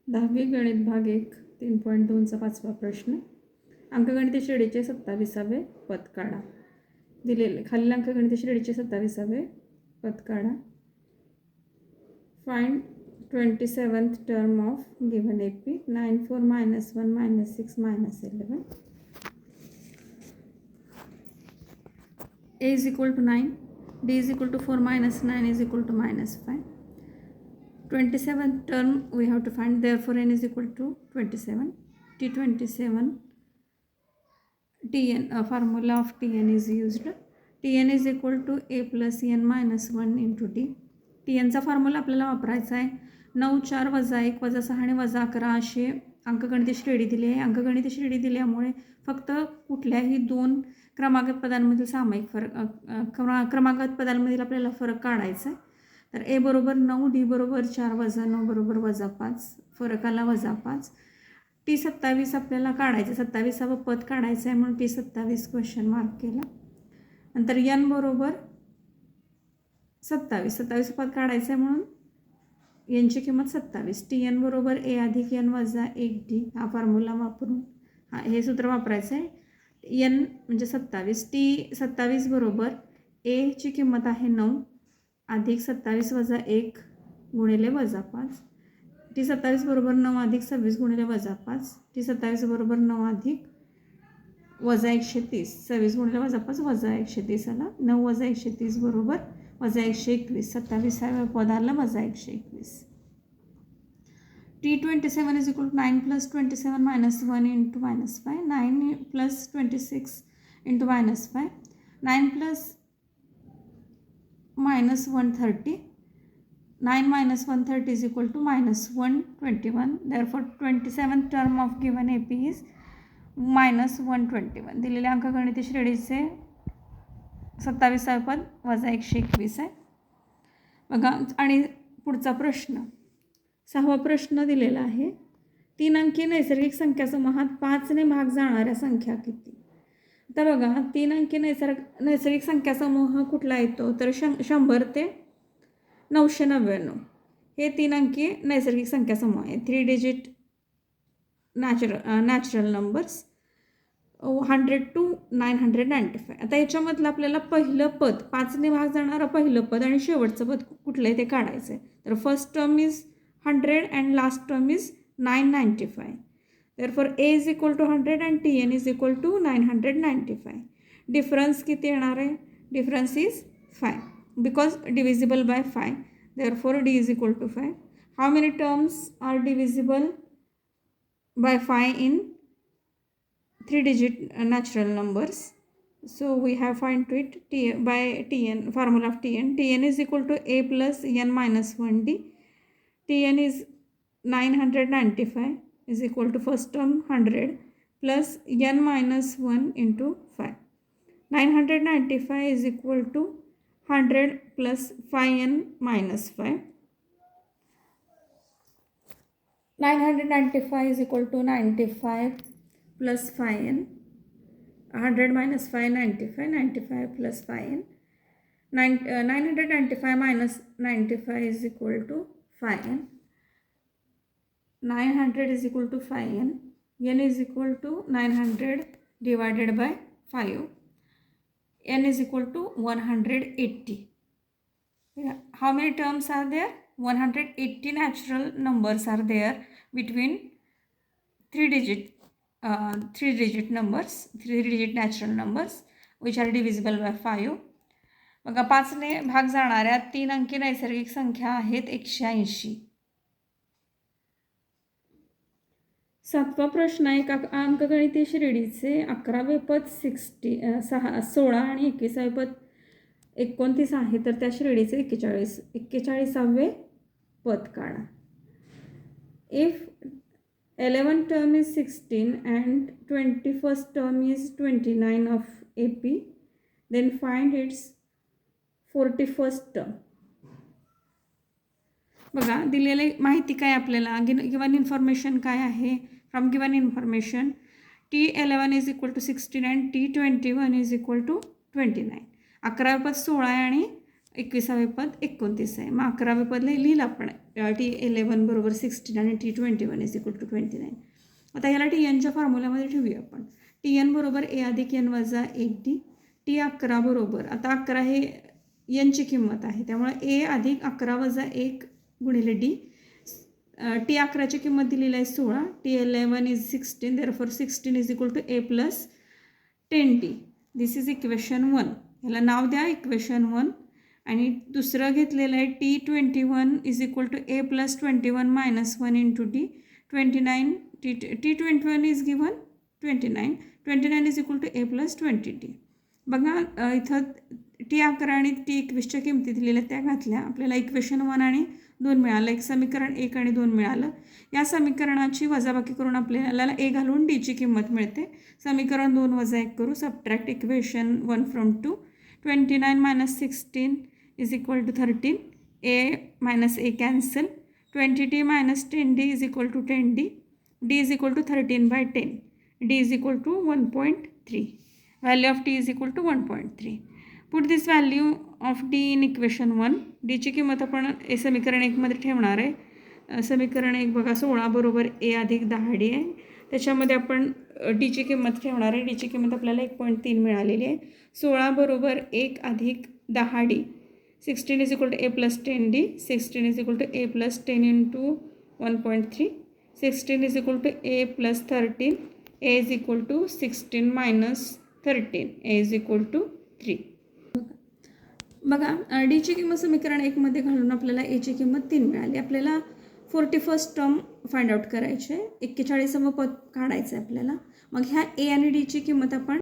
10वी गणित भाग 1 3.2चा 5वा प्रश्न. अंकगणित श्रेणीचे 27वे पद काढा. दिलेले खालील अंकगणित श्रेणीचे 27वे पद काढा. Find 27th term of given AP. 9 4 minus 1 minus 6 minus 11. A is equal to 9. D is equal to 4 minus 9 is equal to minus 5. 27th term we have to find, therefore n is equal to 27. T27 Tn, formula of Tn is used. Tn is equal to A plus n minus 1 into D. Tn चा formula आपल्याला वापरायचा आहे. 9 4 वजा 1 वजा 6 आणि वजा 11 असे अंकगणित श्रेणी दिली आहे. अंकगणित श्रेणी दिल्यामुळे फक्त कुठल्याही दोन क्रमागत पदांमधील सामायिक फरक क्रमागत पदांमधील आपल्याला फरक काढायचा आहे. तर ए बरोबर 9, डी बरोबर 4 वजा 9 बरोबर वजा 5, फरकाला वजा 5. T27 आपल्याला काढायचं, 27वे पद काढायचं आहे म्हणून T27 क्वेश्चन मार्क केला. नंतर n बरोबर 27 पद काढायचं आहे म्हणून यांची किंमत 27. Tn बरोबर a अधिक n वजा 1d हा फॉर्म्युला वापरून हे सूत्र वापरायचं आहे. n म्हणजे 27. T27 बरोबर a ची किंमत आहे 9 अधिक 27 वजा 1 गुणिले वजा 5. T27 बरोबर 9 अधिक 26 गुणिले वजा 5. T27 बरोबर 9 अधिक वजा 130, 26 गुणिले वजा 5 वजा 130 आला. 9 वजा 130 बरोबर वजा 121. 27व्या पदाला वजा 121. T27 is equal to 9 plus 27 minus 1 into minus 5. 9 plus 26 into minus 5. 9 plus minus 130. 9 minus 130 is equal to minus 121. Therefore 27th term of given AP is minus 121. दिलेल्या अंकगणित श्रेणीचे 27वे पद वजा 121 आहे. बघा आणि पुढचा प्रश्न 6वा प्रश्न दिलेला आहे. 3 अंकी नैसर्गिक संख्या समूहात 5 ने भाग जाणाऱ्या संख्या किती? आता बघा 3 अंकी नैसर्गिक संख्या समूह कुठला येतो तर 100 ते 999 हे 3 अंकी नैसर्गिक संख्या समूह आहे. 3 डिजिट नॅचरल नंबर्स 100 to 995. आता याच्यामधलं आपल्याला पहिलं पद 5 ने भाग जाणारं पहिलं पद आणि शेवटचं पद कुठलं आहे ते काढायचं आहे. तर first term is 100 and last term is 995. therefore a is equal to 100 and Tn is equal to 995. Difference किती येणार आहे? Difference is 5 because divisible by 5. therefore d is equal to 5. how many terms are divisible by 5 in 3 digit natural numbers? So we have find it by Tn, formula of Tn. Tn is equal to a plus n minus 1d. Tn is 995 is equal to first term 100 plus n minus 1 into 5. 995 is equal to 100 plus 5n minus 5. 995 is equal to 95 plus 5n. 100 minus 5 95, 95 plus 5n. 995 minus 95 is equal to 5n. 900 is equal to 5n. n is equal to 900 divided by 5. n is equal to 180. How many terms are there? 180 natural numbers are there between 3 digit numbers, 3 digit natural numbers which are divisible by 5. बघा 5 ने भाग जाणाऱ्या 3 अंकी नैसर्गिक संख्या आहेत 180. 7वा प्रश्न एक अंकगणितीय श्रेणीचे 11वे पद 16 आणि 21वे पद 29 आहे तर त्या श्रेणीचे 41वे पद काढा. If 11th term is 16 and 21st term is 29 of AP, then find its 41st term. बघा दिलेली माहिती काय आपल्याला, गिवन इन्फॉर्मेशन काय आहे. From given information T11 is equal to 16 and T21 is equal to 29. 11वे पद 16 आहे आणि 21वे पद 29 आहे. मग 11वे पद लिहिलं आपण T11 बरोबर 16 आणि T21 इज इक्वल टू 29. आता याला TNच्या फॉर्म्युल्यामध्ये ठेवूया आपण. TN बरोबर A अधिक N वजा 1D. T11 बरोबर, आता 11 हे Nची किंमत आहे त्यामुळे A अधिक 11 वजा 1 गुणिले D. T11ची किंमत दिलेली आहे 16. T11 is 16, therefore 16 is equal to A plus 10D. This is equation 1. याला नाव द्या इक्वेशन 1. आणि दुसरं घेतलेलं आहे T21 is equal to A plus 21 minus 1 into D. 29 T21 is given 29. 29 is equal to A plus 20D. बघा इथं T11 आणि T21च्या किमती दिलेल्या त्या घातल्या, आपल्याला इक्वेशन 1 आणि 2 मिळालं. एक समीकरण 1 आणि 2 मिळालं. या समीकरणाची वजाबाकी करून आपल्याला A घालून Dची किंमत मिळते. समीकरण 2 वजा 1 करू. Subtract equation 1 from 2. 29 minus 16 is equal to 13. A minus A cancel. 20D minus 10D is equal to 10D. D is equal to 13/10. D is equal to 1.3. Value of D is equal to 1.3. Put this value of D in equation 1. D ची किंमत आपण समीकरण 1 मध्ये ठेवणार आहे. समीकरण 1 बघा 16 बरोबर A अधिक 10D आहे. त्याच्यामध्ये आपण D ची किंमत ठेवणार आहे. D ची किंमत आपल्याला 1.3 मिळालेली आहे. 16 बरोबर 1 अधिक 10D. 16 is equal to A plus 10D. 16 is equal to A plus 10 into 1.3. 16 is equal to A plus 13. A is equal to 16 minus 13. A is equal to 3. बघा डीची किंमत समीकरण 1 मध्ये घालून आपल्याला Aची किंमत 3 मिळाली. आपल्याला 41st टर्म फाइंड आउट करायची आहे. 41वे पद काढायचं आहे आपल्याला. मग ह्या A आणि Dची किंमत आपण